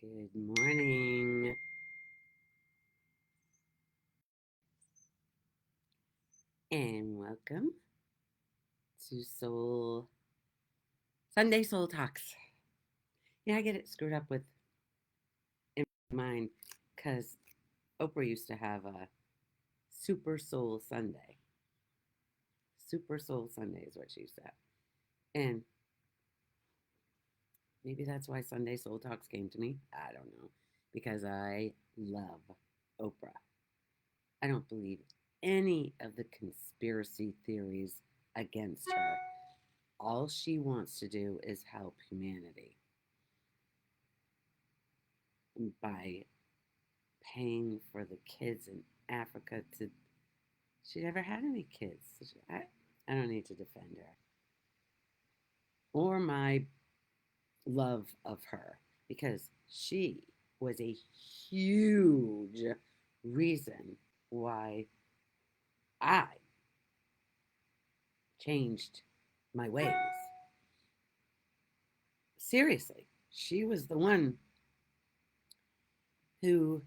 Good morning and welcome to Sunday Soul Talks. Yeah, I get it screwed up with in mine because Oprah used to have a Super Soul Sunday. Super Soul Sunday is what she used to have. And maybe that's why Sunday Soul Talks came to me. I don't know. Because I love Oprah. I don't believe any of the conspiracy theories against her. All she wants to do is help humanity by paying for the kids in Africa to. She never had any kids. I don't need to defend her or my love of her because she was a huge reason why I changed my ways. Seriously, she was the one who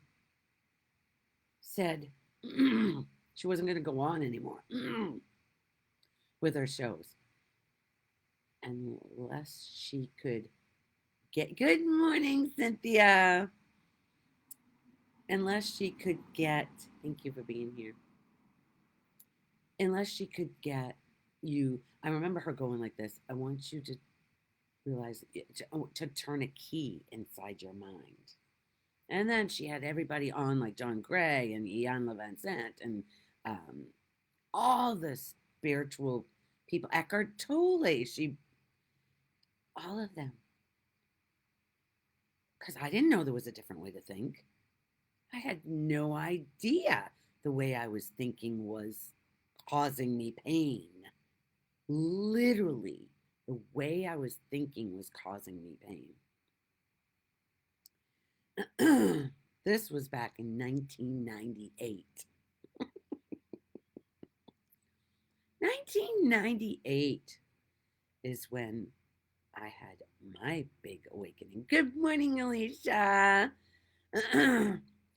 said she wasn't going to go on anymore with her shows unless she could get. Good morning, Cynthia. Unless she could get. Thank you for being here. Unless she could get you. I remember her going like this. I want you to realize to turn a key inside your mind. And then she had everybody on like John Gray and Ian LeVincent and um, all the spiritual people. Eckhart Tolle. All of them. Because I didn't know there was a different way to think. I had no idea the way I was thinking was causing me pain. Literally, the way I was thinking was causing me pain. This was back in 1998. 1998 is when I had my big awakening. Good morning, Alicia.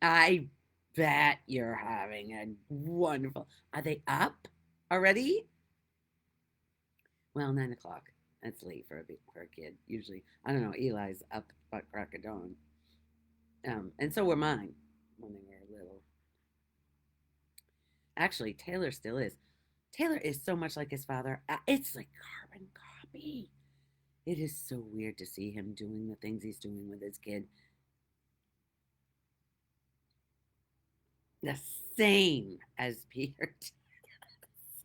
I bet you're having a wonderful. Are they up already? Well, 9 o'clock. That's late for a kid. Usually, I don't know. Eli's up at crack of dawn, and so were mine when they were little. Actually, Taylor still is. Taylor is so much like his father. It's like carbon copy. It is so weird to see him doing the things he's doing with his kid. The same as Peter.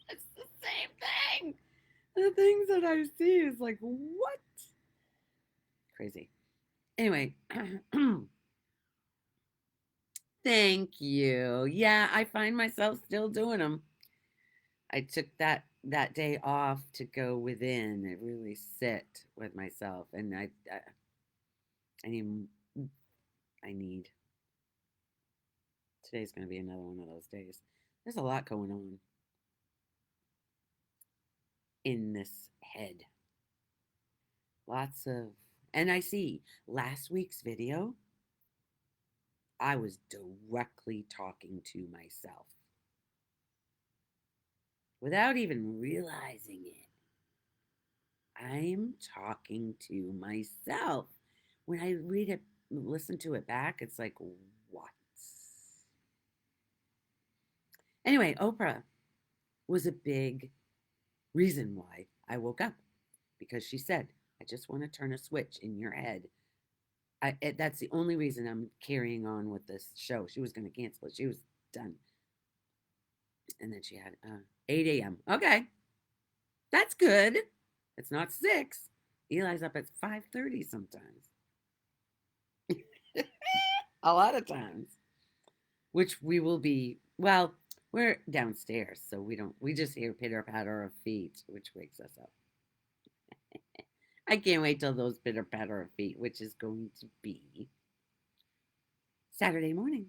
It's the same thing. The things that I see is like, what? Crazy. Anyway, thank you. Yeah, I find myself still doing them. I took that day off to go within and really sit with myself, and I need I need. Today's going to be another one of those days. There's a lot going on in this head. Lots of, and I see last week's video. I was directly talking to myself without even realizing it. I'm talking to myself. When I read it, listen to it back, it's like, what? Anyway, Oprah was a big reason why I woke up because she said, I just want to turn a switch in your head. That's the only reason I'm carrying on with this show. She was going to cancel it. She was done. And then she had 8 a.m. Okay, that's good. It's not 6. Eli's up at 5:30 sometimes. A lot of times, which we will be. Well, we're downstairs, so we just hear pitter patter of feet, which wakes us up. I can't wait till those pitter patter of feet, which is going to be Saturday morning.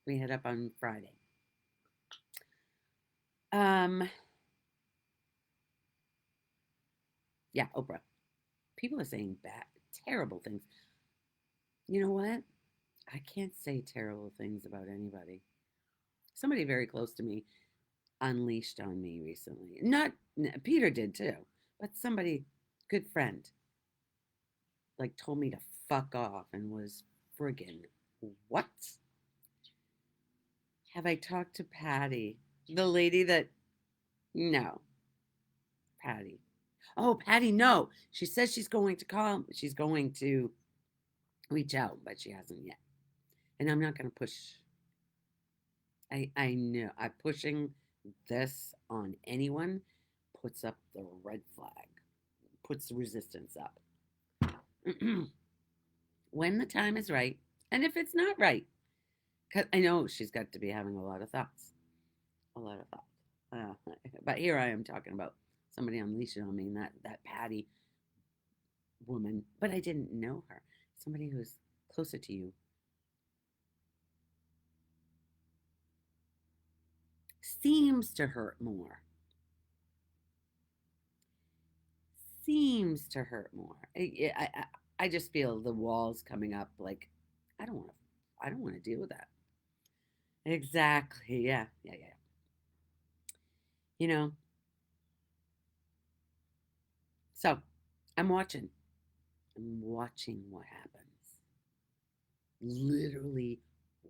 We head up on Friday. Um, yeah, Oprah. People are saying bad, terrible things. You know what? I can't say terrible things about anybody. Somebody very close to me unleashed on me recently. Not Peter did too, but somebody, good friend, like told me to fuck off and was friggin' what? Have I talked to Patty? The lady that, no, Patty. Oh, Patty, no. She says she's going to call, she's going to reach out, but she hasn't yet. And I'm not going to push. I know I'm pushing this on anyone puts up the red flag, puts the resistance up. When the time is right, and if it's not right, because I know she's got to be having a lot of thoughts, a lot of thoughts. But here I am talking about somebody unleashing on me, and that Patty woman, but I didn't know her. Somebody who's closer to you seems to hurt more. Seems to hurt more. I just feel the walls coming up. Like I don't want to. I don't want to deal with that. Exactly. Yeah. Yeah. Yeah. You know. So I'm watching. I'm watching what happens. Literally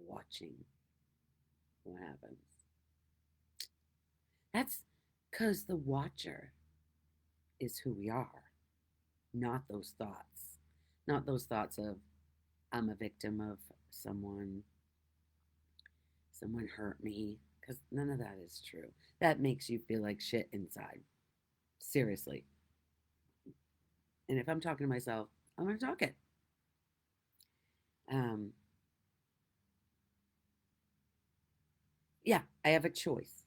watching what happens. That's because the watcher is who we are, not those thoughts. Not those thoughts of I'm a victim of someone, someone hurt me, because none of that is true. That makes you feel like shit inside. Seriously. And if I'm talking to myself, I'm going to talk it. Um, yeah, I have a choice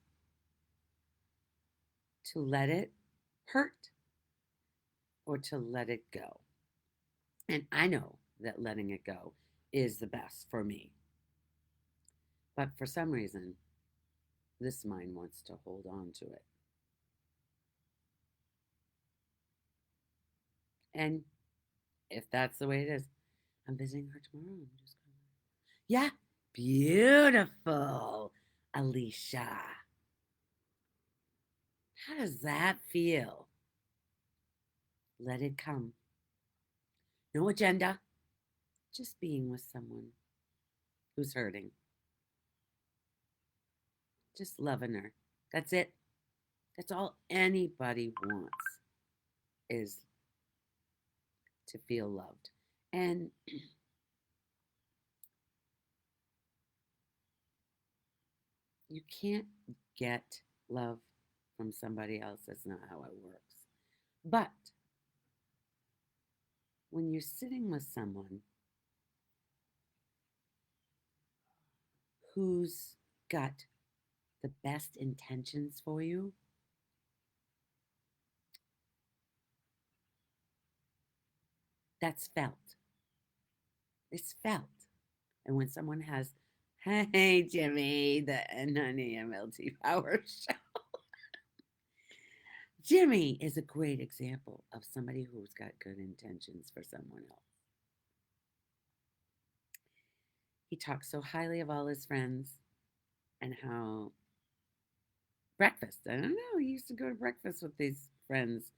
to let it hurt or to let it go. And I know that letting it go is the best for me. But for some reason, this mind wants to hold on to it. And if that's the way it is, I'm visiting her tomorrow. I'm just going to. Yeah, beautiful, Alicia. How does that feel? Let it come. No agenda, just being with someone who's hurting, just loving her. That's it. That's all anybody wants is to feel loved. And you can't get love from somebody else. That's not how it works. But when you're sitting with someone who's got the best intentions for you, that's felt. It's felt. And when someone has, hey, Jimmy, the N90MLT Power Show. Jimmy is a great example of somebody who's got good intentions for someone else. He talks so highly of all his friends and how breakfast. I don't know. He used to go to breakfast with these friends.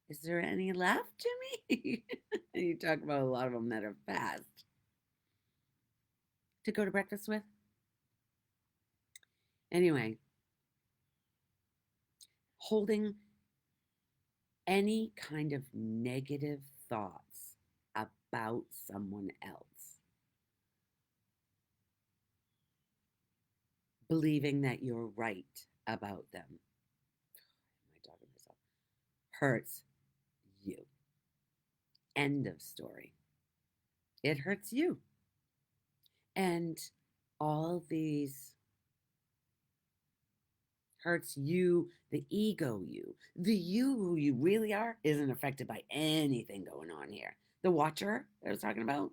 Is there any left, Jimmy? And you talk about a lot of them that are fast to go to breakfast with. Anyway, holding any kind of negative thoughts about someone else, believing that you're right about them. Am I talking to myself? Hurts you. End of story. It hurts you. And all these hurts you, the ego you. The you who you really are isn't affected by anything going on here. The watcher that I was talking about,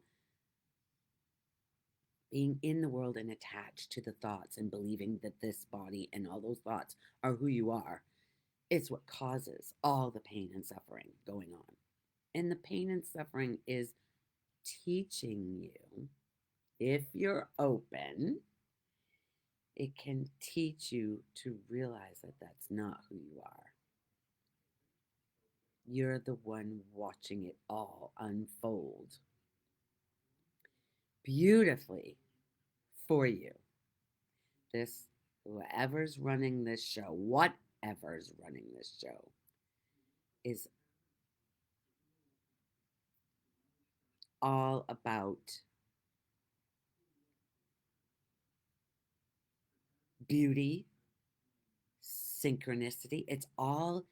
being in the world and attached to the thoughts and believing that this body and all those thoughts are who you are, it's what causes all the pain and suffering going on. And the pain and suffering is teaching you, if you're open, it can teach you to realize that that's not who you are. You're the one watching it all unfold beautifully for you. This, whoever's running this show, whatever's running this show, is all about beauty, synchronicity. It's all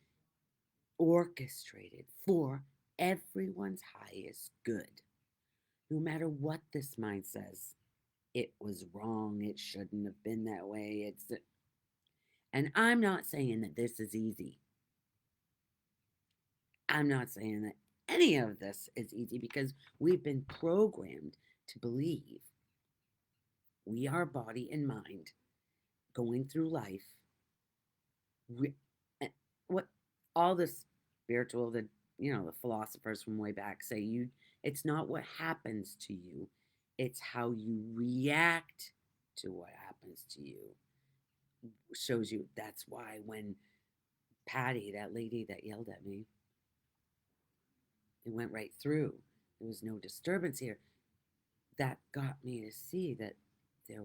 orchestrated for everyone's highest good. No matter what this mind says, it was wrong, it shouldn't have been that way. And I'm not saying that this is easy. I'm not saying that any of this is easy because we've been programmed to believe we are body and mind going through life. What all the spiritual, the philosophers from way back say, it's not what happens to you, it's how you react to what happens to you. Shows you. That's why when Patty, that lady that yelled at me, it went right through. There was no disturbance here. That got me to see that there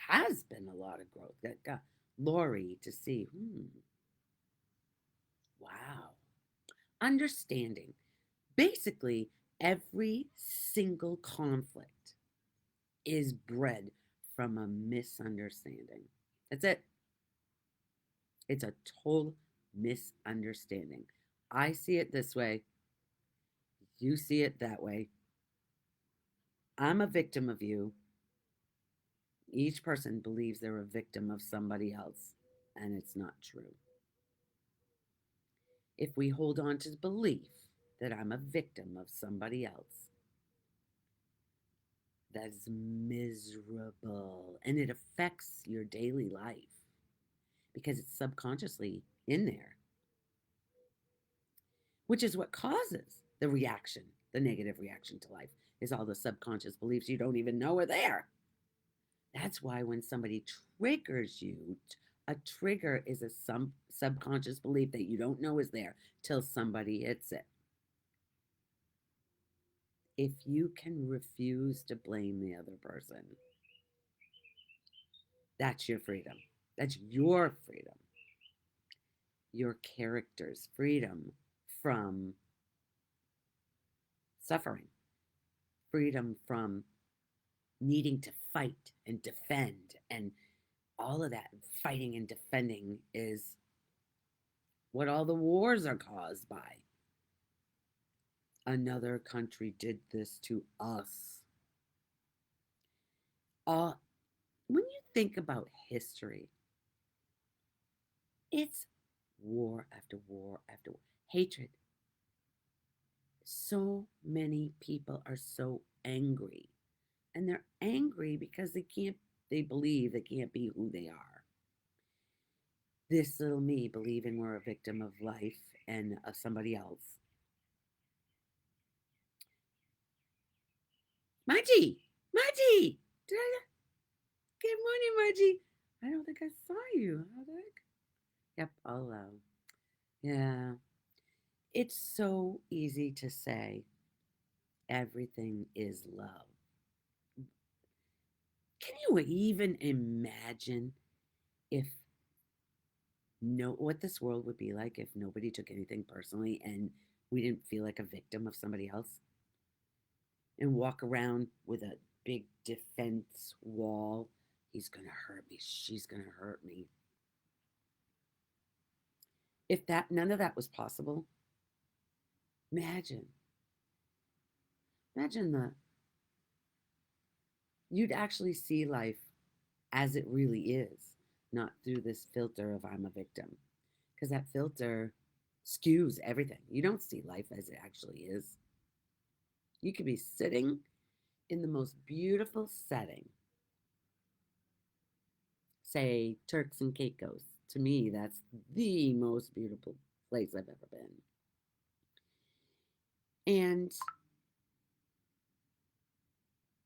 has been a lot of growth. That got Lori to see, wow. Understanding. Basically, every single conflict is bred from a misunderstanding. That's it. It's a total misunderstanding. I see it this way. You see it that way. I'm a victim of you. Each person believes they're a victim of somebody else, and it's not true. If we hold on to the belief that I'm a victim of somebody else, that is miserable, and it affects your daily life because it's subconsciously in there, which is what causes the reaction, the negative reaction to life, is all the subconscious beliefs you don't even know are there. That's why when somebody triggers you, a trigger is a subconscious belief that you don't know is there till somebody hits it. If you can refuse to blame the other person, that's your freedom. That's your freedom. Your character's freedom from suffering, freedom from needing to fight and defend, and all of that fighting and defending is what all the wars are caused by. Another country did this to us. When you think about history, it's war after war after war, hatred. So many people are so angry, and they're angry because they believe they can't be who they are. This little me believing we're a victim of life and of somebody else. Margie! Margie! Good morning, Margie. I don't think I saw you. How the heck? Yep, I'll yeah. It's so easy to say everything is love. Can you even imagine if what this world would be like if nobody took anything personally and we didn't feel like a victim of somebody else and walk around with a big defense wall? He's gonna hurt me. She's gonna hurt me. If that none of that was possible, imagine the you'd actually see life as it really is, not through this filter of I'm a victim. Because that filter skews everything. You don't see life as it actually is. You could be sitting in the most beautiful setting, say Turks and Caicos. To me, that's the most beautiful place I've ever been. And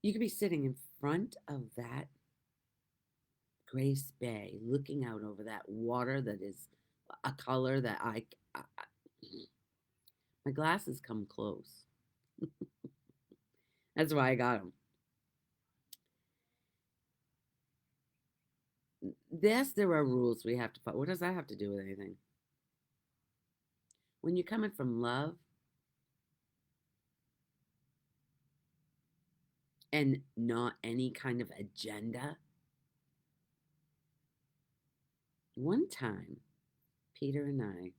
You could be sitting in front of that Grace Bay, looking out over that water that is a color that my glasses come close. That's why I got them. Yes, there are rules we have to follow. What does that have to do with anything? When you're coming from love and not any kind of agenda. One time, Peter and I,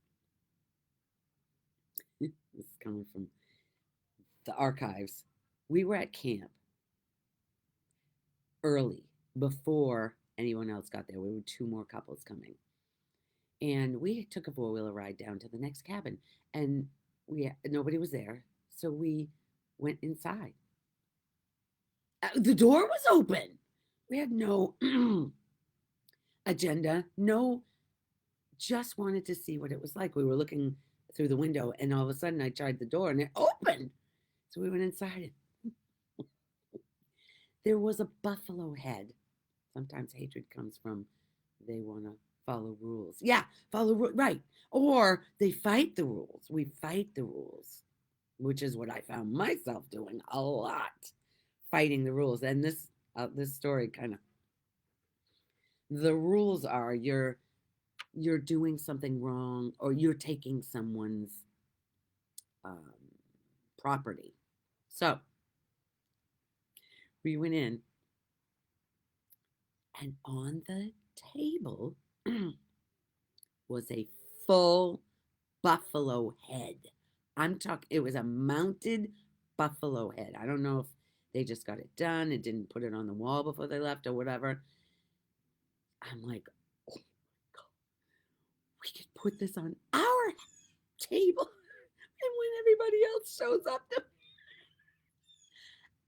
this is coming from the archives, we were at camp early before anyone else got there. We were two more couples coming. And we took a four-wheeler ride down to the next cabin, and nobody was there, so we went inside. The door was open. We had no agenda, no, just wanted to see what it was like. We were looking through the window, and all of a sudden I tried the door and it opened. So we went inside. There was a buffalo head. Sometimes hatred comes from they want to follow rules. Yeah, right. Or they fight the rules. We fight the rules, which is what I found myself doing a lot, fighting the rules. And this story kind of, the rules are you're doing something wrong, or you're taking someone's um, property. So we went in, and on the table was a full buffalo head. I'm talking, it was a mounted buffalo head. I don't know if they just got it done and didn't put it on the wall before they left or whatever. I'm like, oh my God, we could put this on our table. And when everybody else shows up,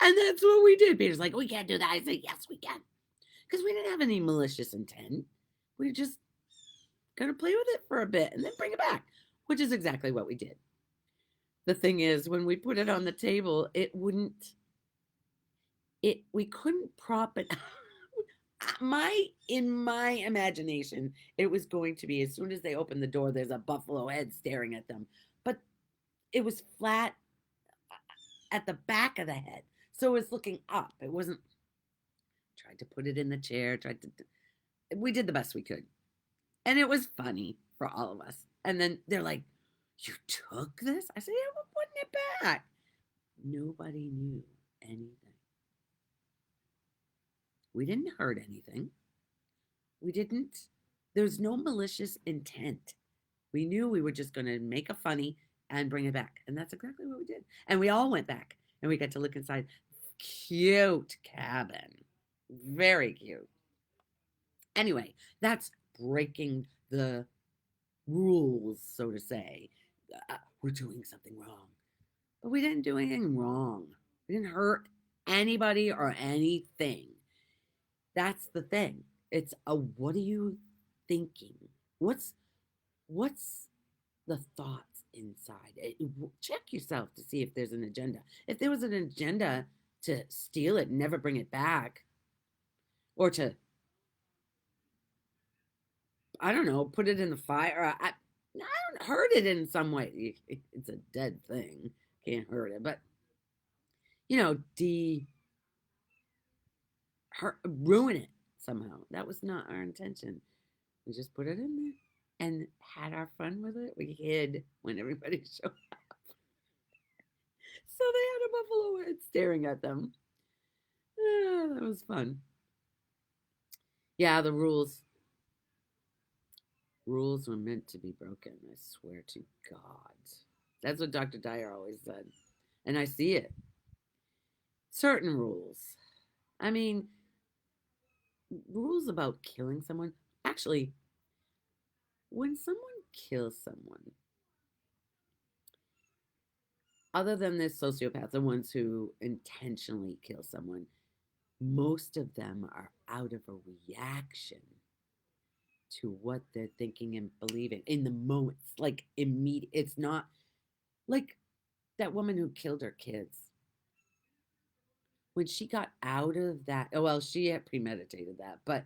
and that's what we did. Peter's like, we can't do that. I said, yes, we can. Because we didn't have any malicious intent. We just gonna play with it for a bit and then bring it back, which is exactly what we did. The thing is, when we put it on the table, we couldn't prop it. In my imagination, it was going to be, as soon as they opened the door, there's a buffalo head staring at them. But it was flat at the back of the head. So it was looking up. It wasn't, tried to put it in the chair, we did the best we could. And it was funny for all of us. And then they're like, you took this? I said, yeah, we're putting it back. Nobody knew anything. We didn't hurt anything. There's no malicious intent. We knew we were just going to make a funny and bring it back. And that's exactly what we did. And we all went back and we got to look inside. Cute cabin. Very cute. Anyway, that's breaking the rules, so to say. We're doing something wrong. But we didn't do anything wrong. We didn't hurt anybody or anything. That's the thing. It's what are you thinking? What's the thoughts inside? Check yourself to see if there's an agenda. If there was an agenda to steal it and never bring it back, or to, I don't know, put it in the fire. I don't hurt it in some way. It's a dead thing. Can't hurt it. But, ruin it somehow. That was not our intention. We just put it in there and had our fun with it. We hid when everybody showed up. So they had a buffalo head staring at them. That was fun. Yeah, the rules were meant to be broken. I swear to God. That's what Dr. Dyer always said. And I see it. Certain rules. I mean, rules about killing someone. Actually, when someone kills someone, other than the sociopaths, the ones who intentionally kill someone, most of them are out of a reaction to what they're thinking and believing in the moment. It's like immediate. It's not like that woman who killed her kids. when she got out of that, oh, well, she had premeditated that, but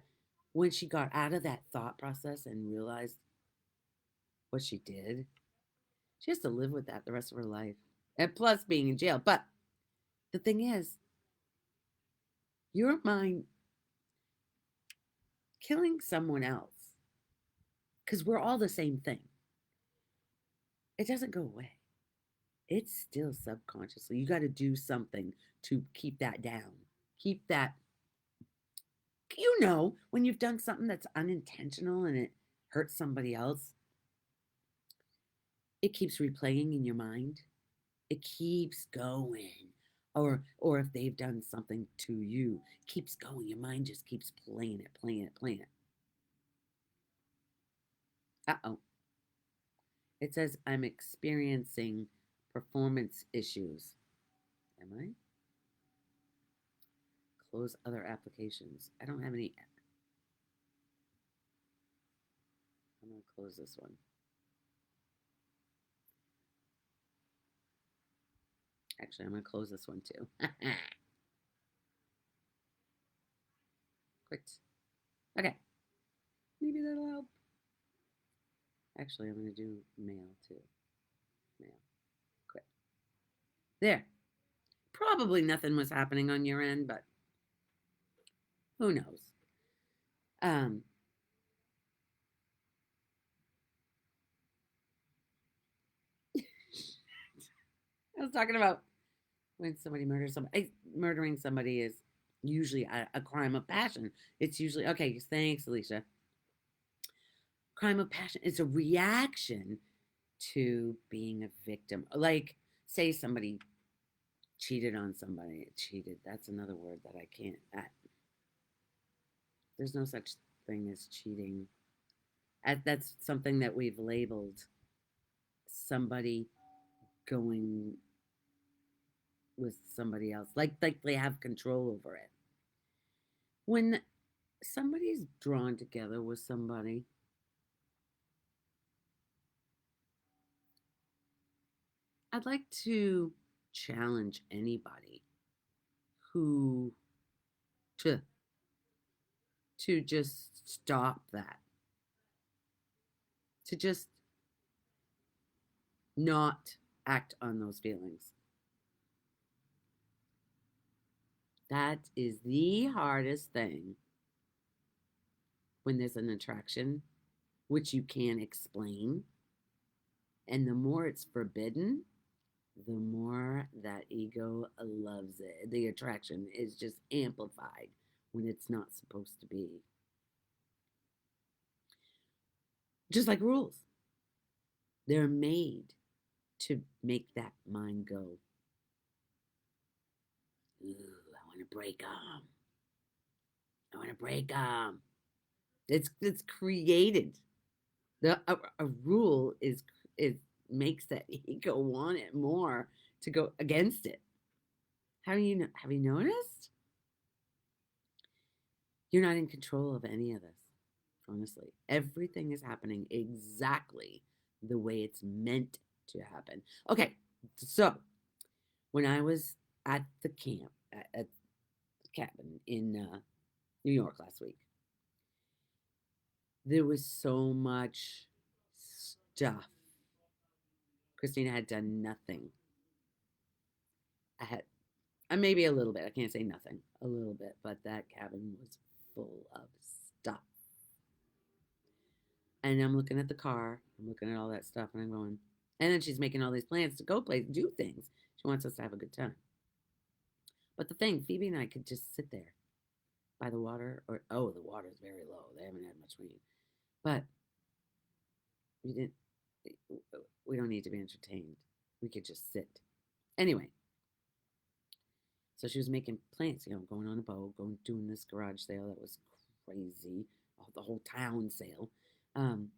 when she got out of that thought process and realized what she did, she has to live with that the rest of her life. And plus being in jail. But the thing is, your mind killing someone else, because we're all the same thing, it doesn't go away. It's still subconsciously. You got to do something to keep that down. Keep that, when you've done something that's unintentional and it hurts somebody else, it keeps replaying in your mind. It keeps going. Or if they've done something to you, it keeps going. Your mind just keeps playing it, playing it, playing it. Uh-oh. It says I'm experiencing performance issues. Am I? Close other applications. I don't have any. I'm going to close this one. Actually, I'm going to close this one too. Quit. Okay. Maybe that'll help. Actually, I'm going to do mail too. Mail. Quit. There. Probably nothing was happening on your end, but who knows? Um, I was talking about when somebody murders somebody. Murdering somebody is usually a crime of passion. It's usually, okay, thanks, Alicia. Crime of passion is a reaction to being a victim. Like, say somebody cheated on somebody. Cheated, that's another word that I can't. There's no such thing as cheating. That's something that we've labeled somebody going with somebody else, like they have control over it. When somebody's drawn together with somebody, I'd like to challenge anybody who to just stop that, to just not act on those feelings. That is the hardest thing when there's an attraction which you can't explain. And the more it's forbidden, the more that ego loves it. The attraction is just amplified when it's not supposed to be. Just like rules, they're made to make that mind go, ooh, I want to break them. I want to break them. It's created. A rule is it makes that ego want it more to go against it. Have you noticed? You're not in control of any of this. Honestly, everything is happening exactly the way it's meant to happen. Okay, so when I was at the camp at the cabin in New York last week, there was so much stuff. Christina had done nothing. I had maybe a little bit. I can't say nothing. A little bit, but that cabin was full of stuff. And I'm looking at the car. I'm looking at all that stuff, and I'm going. And then she's making all these plans to go play, do things. She wants us to have a good time. But the thing, Phoebe and I could just sit there by the water, or the water's very low. They haven't had much rain, but we didn't. We don't need to be entertained. We could just sit. Anyway, so she was making plans, going on a boat, doing this garage sale that was crazy, the whole town sale, and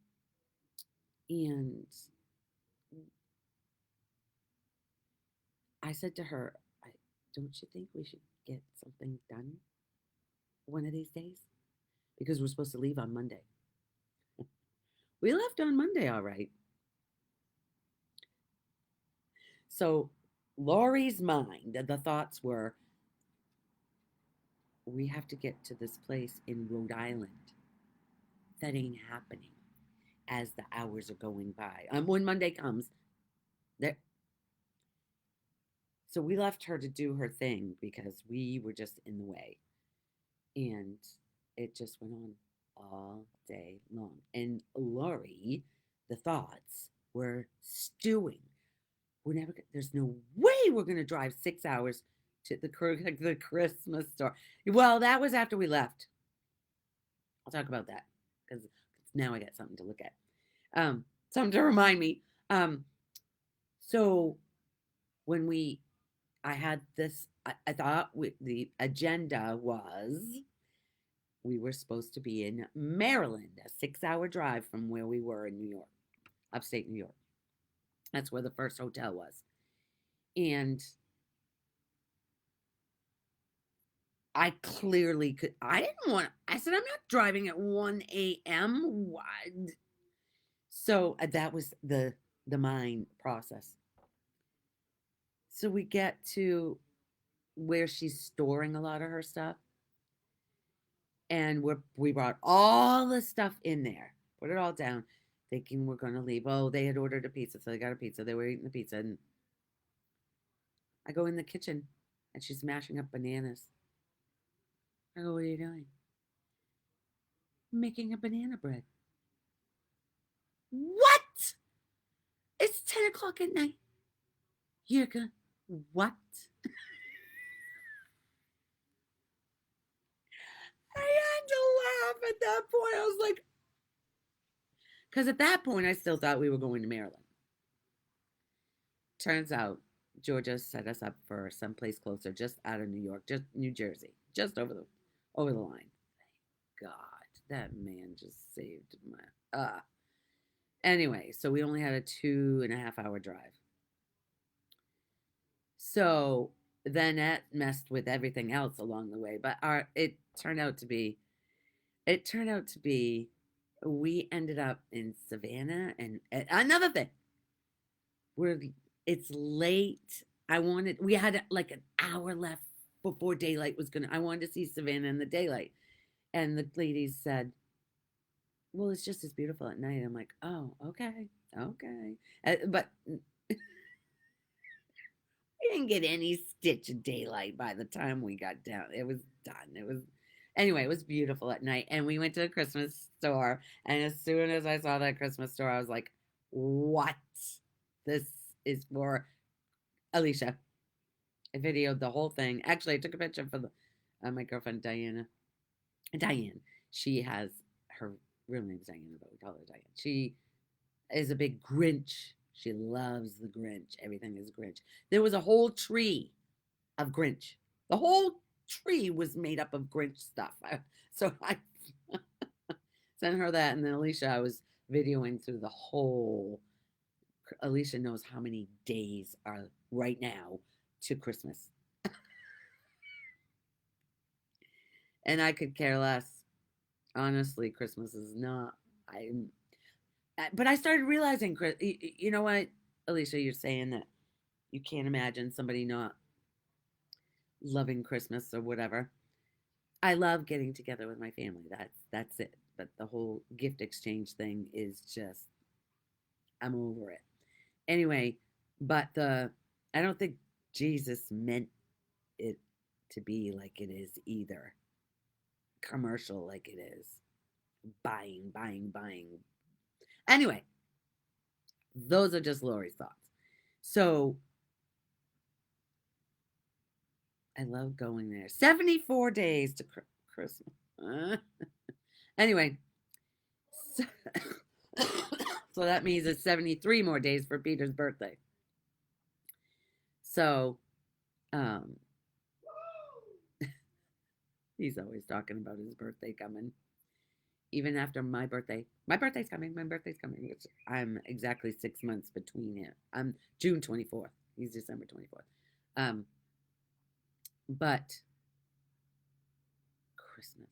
I said to her, "Don't you think we should get something done one of these days? Because we're supposed to leave on Monday." We left on Monday, all right. So Laurie's mind, the thoughts were, we have to get to this place in Rhode Island. That ain't happening as the hours are going by. When Monday comes, there. So we left her to do her thing because we were just in the way. And it just went on all day long. And Lori, the thoughts were stewing. There's no way we're going to drive 6 hours to the Christmas store. Well, that was after we left. I'll talk about that because now I got something to look at. Something to remind me. So when I had this, I thought the agenda was we were supposed to be in Maryland, a 6 hour drive from where we were in New York, upstate New York. That's where the first hotel was. And I clearly could, I didn't want, I said, I'm not driving at 1 a.m. What? So that was the mind process. So we get to where she's storing a lot of her stuff. And we brought all the stuff in there, put it all down, thinking we're going to leave. Oh, they had ordered a pizza, so they got a pizza. They were eating the pizza. And I go in the kitchen, and she's mashing up bananas. I go, what are you doing? Making a banana bread. What? It's 10 o'clock at night. You're going, what? I had to laugh at that point. I was like, because at that point, I still thought we were going to Maryland. Turns out, Georgia set us up for someplace closer, just out of New York, just New Jersey, just over the line. Thank God, that man just saved my. Anyway, so we only had a 2.5 hour drive. So then that messed with everything else along the way. But it turned out to be, we ended up in Savannah, and another thing, it's late. We had like an hour left before daylight was I wanted to see Savannah in the daylight. And the ladies said, well, it's just as beautiful at night. I'm like, oh, okay. But we didn't get any stitch of daylight by the time we got down. It was done. Anyway, it was beautiful at night. And we went to a Christmas store. And as soon as I saw that Christmas store, I was like, what? This is for Alicia. I videoed the whole thing. Actually, I took a picture for my girlfriend Diane. She has her real name's Diana, but we call her Diane. She is a big Grinch. She loves the Grinch. Everything is Grinch. There was a whole tree of Grinch. The whole tree was made up of Grinch stuff. So I sent her that, and then Alicia, I was videoing through the whole. Alicia knows how many days are right now to Christmas. And I could care less. Honestly, Christmas is not. But I started realizing, you know what, Alicia, you're saying that you can't imagine somebody not loving Christmas or whatever. I love getting together with my family. That's it. But the whole gift exchange thing is just, I'm over it. Anyway, but I don't think Jesus meant it to be like it is either. Commercial like it is. Buying. Anyway, those are just Lori's thoughts. So I love going there. 74 days to Christmas. Anyway, so that means it's 73 more days for Peter's birthday. So, he's always talking about his birthday coming. Even after my birthday. My birthday's coming. I'm exactly 6 months between it. I'm June 24th. He's December 24th. But Christmas.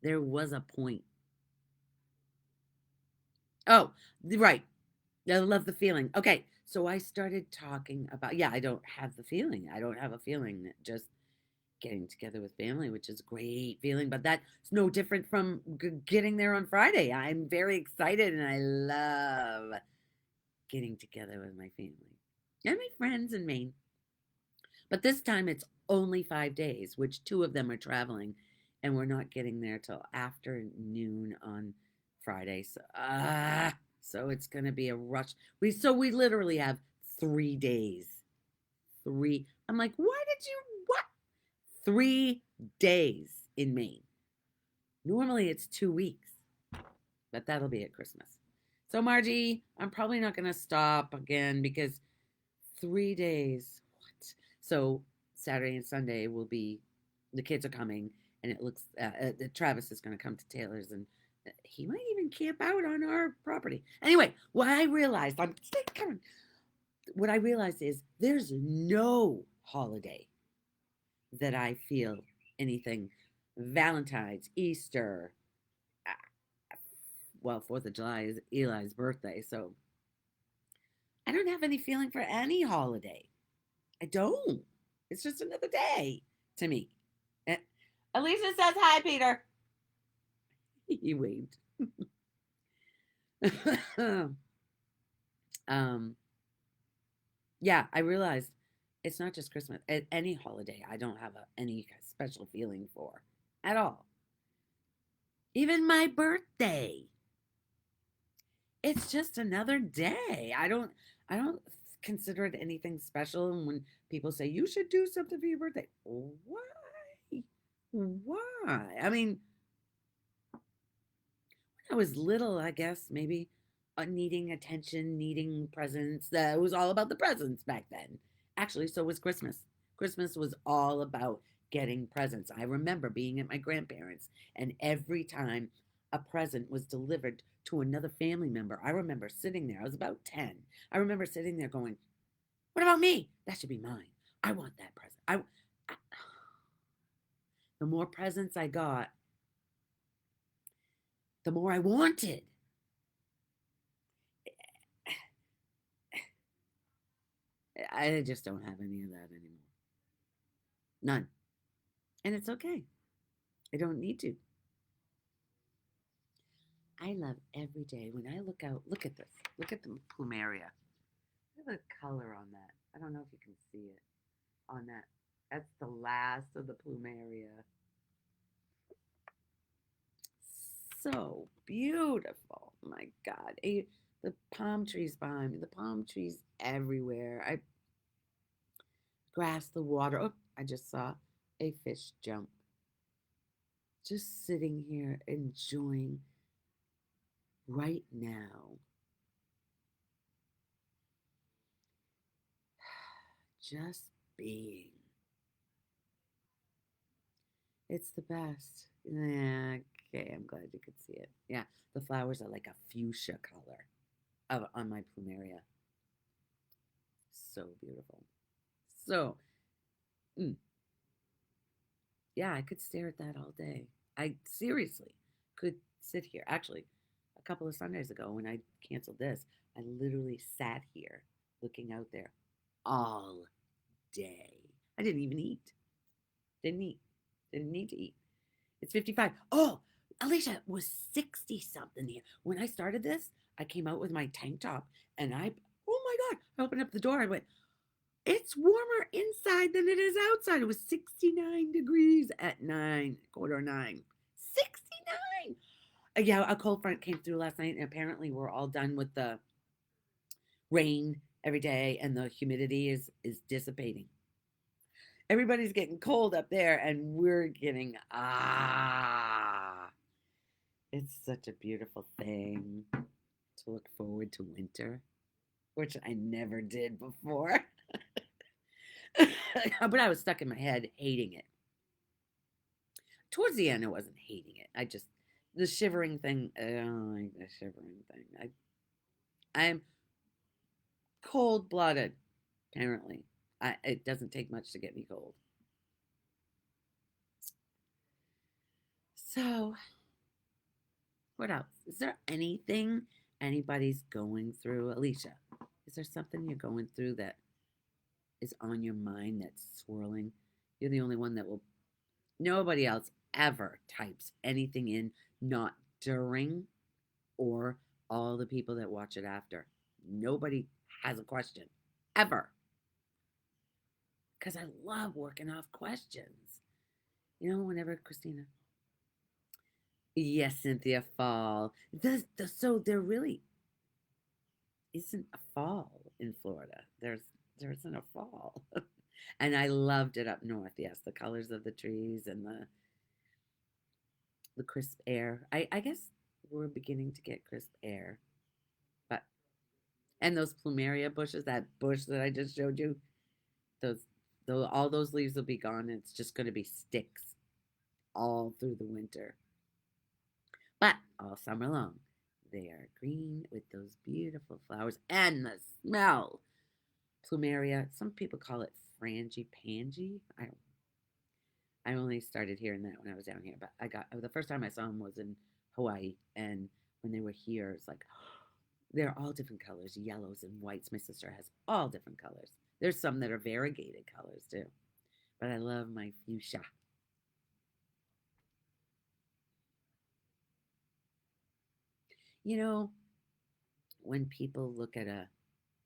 There was a point. Oh, right. I love the feeling. Okay, So I started talking about, yeah, I don't have the feeling. I don't have a feeling that just getting together with family, which is a great feeling, but that's no different from getting there on Friday. I'm very excited and I love getting together with my family and my friends in Maine. But this time it's only 5 days, which two of them are traveling, and we're not getting there till after noon on Friday. So it's gonna be a rush. We literally have 3 days. Three. I'm like, why did you what? 3 days in Maine. Normally it's 2 weeks, but that'll be at Christmas. So Margie, I'm probably not gonna stop again because 3 days. What? So Saturday and Sunday will be the kids are coming, and it looks Travis is going to come to Taylor's, and he might even camp out on our property. Anyway, what I realized, what I realized is there's no holiday that I feel anything. Valentine's, Easter, well, 4th of July is Eli's birthday, so I don't have any feeling for any holiday. I don't. It's just another day to me. Eh, Alicia says hi, Peter. He waved. um, yeah, I realized it's not just Christmas. Any holiday, I don't have any special feeling for at all. Even my birthday. It's just another day. I don't consider it anything special. And when people say you should do something for your birthday, why? Why? I mean, when I was little, I guess maybe needing attention, needing presents. It was all about the presents back then. Actually, so was Christmas. Christmas was all about getting presents. I remember being at my grandparents', and every time a present was delivered to another family member, I remember sitting there. I was about 10. I remember sitting there going, "What about me? That should be mine. I want that present." I the more presents I got, the more I wanted. I just don't have any of that anymore. None. And it's okay. I don't need to. I love every day when I look out. Look at this. Look at the plumeria. Look at the color on that. I don't know if you can see it on that. That's the last of the plumeria. So beautiful. My God. The palm trees behind me, the palm trees everywhere. I grass, the water. Oh, I just saw a fish jump. Just sitting here enjoying right now. Just being. It's the best. Yeah, okay, I'm glad you could see it. Yeah, the flowers are like a fuchsia color on my plumeria. So beautiful. So, mm, yeah, I could stare at that all day. I seriously could sit here. Actually, a couple of Sundays ago when I canceled this, I literally sat here looking out there all day. I didn't even eat. Didn't eat. Didn't need to eat. It's 55. Oh, Alicia, it was 60 something here. When I started this, I came out with my tank top and oh my God, I opened up the door. I went, it's warmer inside than it is outside. It was 69 degrees at 9, 8:45. 69. Yeah, a cold front came through last night, and apparently we're all done with the rain every day, and the humidity is dissipating. Everybody's getting cold up there, and we're getting It's such a beautiful thing to look forward to winter, which I never did before. But I was stuck in my head hating it. Towards the end, I wasn't hating it. I just the shivering thing. I don't like the shivering thing. I'm cold blooded. Apparently, it doesn't take much to get me cold. So, what else? Is there anything anybody's going through, Alicia? Is there something you're going through that is on your mind that's swirling? You're the only one that will, nobody else ever types anything in, not during or all the people that watch it after. Nobody has a question ever because I love working off questions. Whenever Christina. Yes, Cynthia, fall. So there really isn't a fall in Florida. There isn't a fall. And I loved it up north. Yes, the colors of the trees and the crisp air. I guess we're beginning to get crisp air. But and those plumeria bushes, that bush that I just showed you, those all those leaves will be gone. It's just going to be sticks all through the winter. But all summer long, they are green with those beautiful flowers and the smell. Plumeria, some people call it frangipani. I only started hearing that when I was down here, but I got the first time I saw them was in Hawaii, and when they were here, it's like they're all different colors, yellows and whites. My sister has all different colors. There's some that are variegated colors too, but I love my fuchsia. You know, when people look at a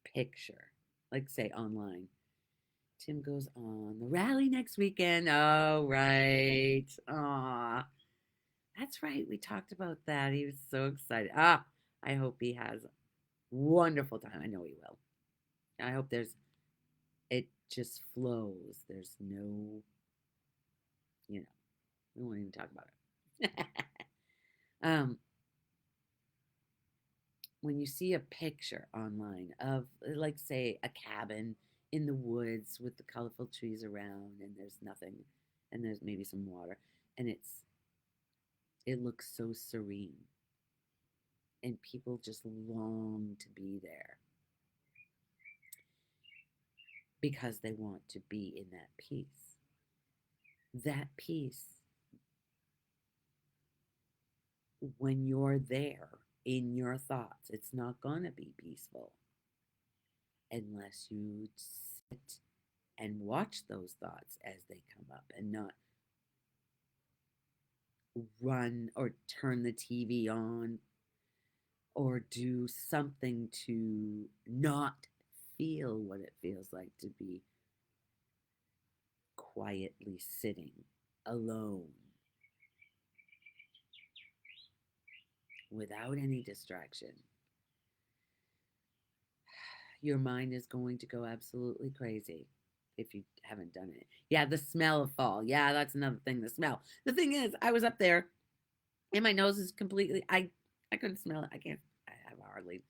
picture, like say online, Tim goes on the rally next weekend. Oh, right. Aw, that's right. We talked about that. He was so excited. I hope he has a wonderful time. I know he will. I hope it just flows. There's no, you know, we won't even talk about it. um, when you see a picture online of, like, say, a cabin in the woods with the colorful trees around, and there's nothing, and there's maybe some water, and it looks so serene, and people just long to be there because they want to be in that peace. That peace, when you're there in your thoughts, it's not going to be peaceful unless you sit and watch those thoughts as they come up and not run or turn the TV on or do something to not feel what it feels like to be quietly sitting alone without any distraction. Your mind is going to go absolutely crazy if you haven't done it. Yeah, the smell of fall. Yeah, that's another thing, the smell. The thing is, I was up there and my nose is completely I couldn't smell it. I have hardly,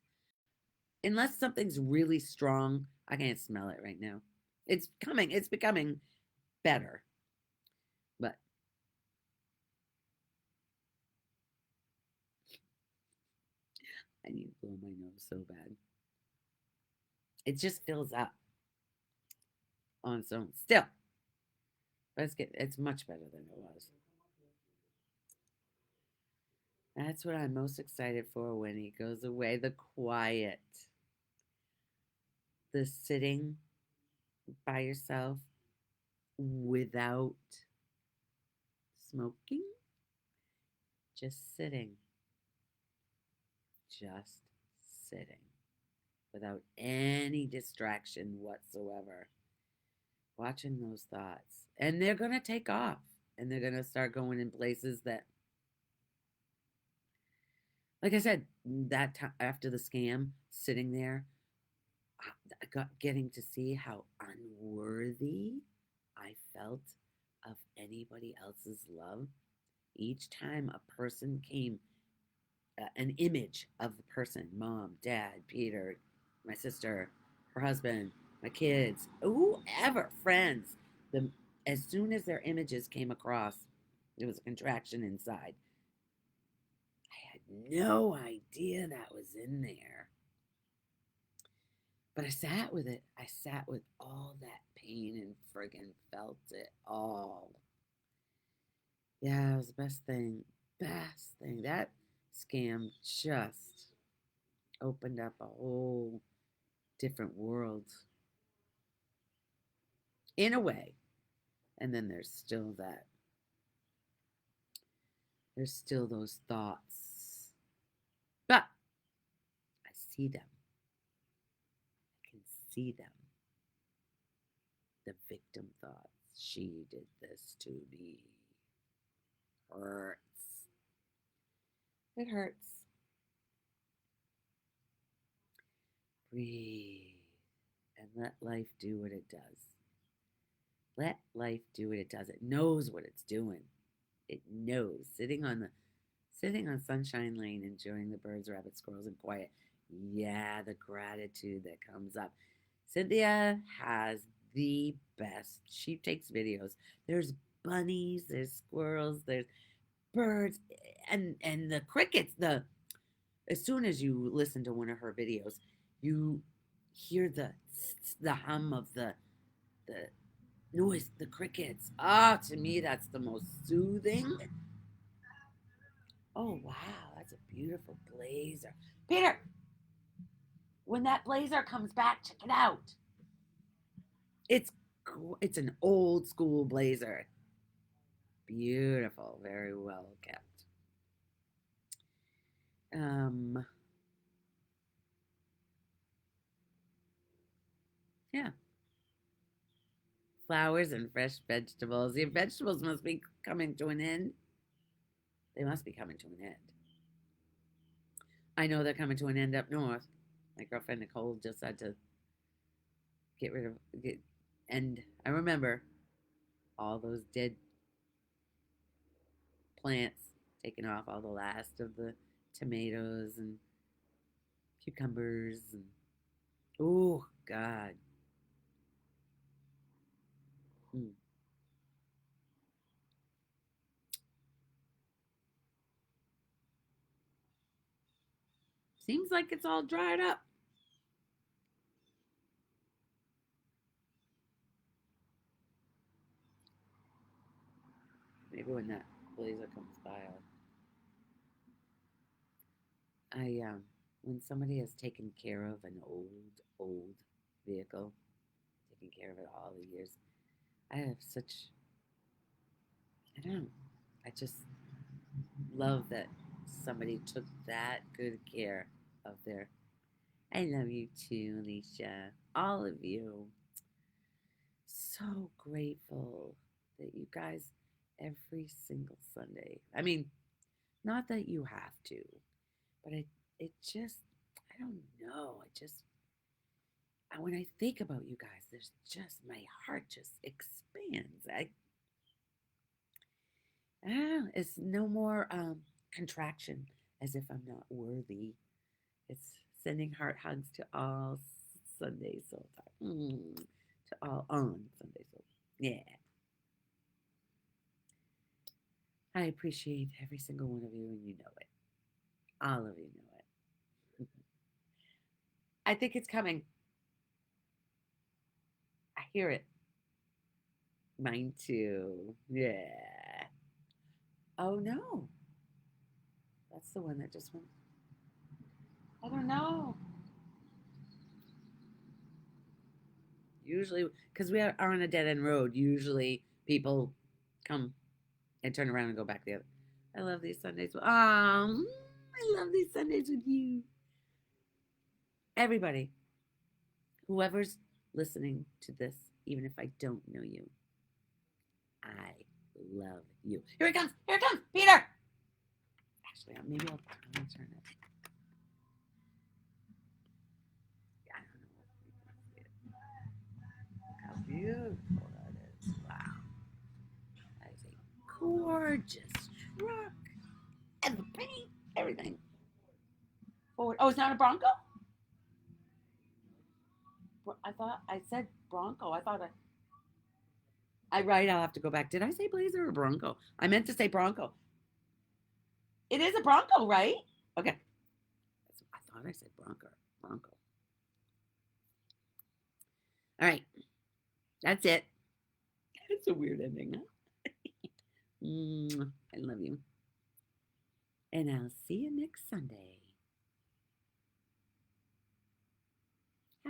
unless something's really strong, I can't smell it right now. It's becoming better. But I need to blow my nose so bad. It just fills up on its own. Still, but it's much better than it was. That's what I'm most excited for when he goes away. The quiet, the sitting by yourself without smoking, just sitting, just sitting without any distraction whatsoever. Watching those thoughts. And they're going to take off and they're going to start going in places that, like I said, that time after the scam, sitting there, I got getting to see how unworthy I felt of anybody else's love. Each time a person came, an image of the person, mom, dad, Peter, my sister, her husband, my kids, whoever, friends, the as soon as their images came across, there was a contraction inside. I had no idea that was in there. But I sat with it. I sat with all that pain and friggin' felt it all. Yeah, it was the best thing. Best thing. That scam just opened up a whole different worlds in a way. And then there's still those thoughts. But I see them. I can see them. The victim thoughts. She did this to me. Hurts. It hurts. Breathe and let life do what it does. Let life do what it does. It knows what it's doing. It knows. Sitting on Sunshine Lane, enjoying the birds, rabbits, squirrels, and quiet. Yeah, the gratitude that comes up. Cynthia has the best. She takes videos. There's bunnies, there's squirrels, there's birds, and the crickets. As soon as you listen to one of her videos, you hear the hum of the noise, the crickets. Ah, to me, that's the most soothing. Oh, wow, that's a beautiful blazer. Peter, when that blazer comes back, check it out. It's it's an old school blazer. Beautiful, very well kept. Yeah. Flowers and fresh vegetables. Your vegetables must be coming to an end. They must be coming to an end. I know they're coming to an end up north. My girlfriend Nicole just had to and I remember all those dead plants, taking off all the last of the tomatoes and cucumbers and oh God. Mm. Seems like it's all dried up. Maybe when that blazer comes by, when somebody has taken care of an old vehicle, taken care of it all the years, I have such, I don't know, I just love that somebody took that good care of their. I love you too, Alicia. All of you. So grateful that you guys every single Sunday. I mean, not that you have to, but it just I don't know. When I think about you guys, there's just my heart just expands. I don't know. It's no more contraction as if I'm not worthy. It's sending heart hugs to all Sunday soul time. To all on Sunday soul. Yeah. I appreciate every single one of you, and you know it. All of you know it. I think it's coming. I hear it. Mine too. Yeah. Oh no. That's the one that just went. I don't know. Usually, because we are on a dead end road, usually people come and turn around and go back the other. I love these Sundays. I love these Sundays with you. Everybody, whoever's listening to this, even if I don't know you, I love you. Here it comes. Here it comes. Peter. Actually, maybe I'll turn it. I don't know if you can see it. Look how beautiful that is. Wow. That is a gorgeous truck. And the paint, everything. Forward. Oh, it's not a Bronco? I thought I said Bronco. I right. I'll have to go back. Did I say Blazer or Bronco? I meant to say Bronco. It is a Bronco, right? Okay. I thought I said Bronco. Bronco. All right. That's it. It's a weird ending, huh? I love you. And I'll see you next Sunday.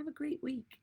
Have a great week.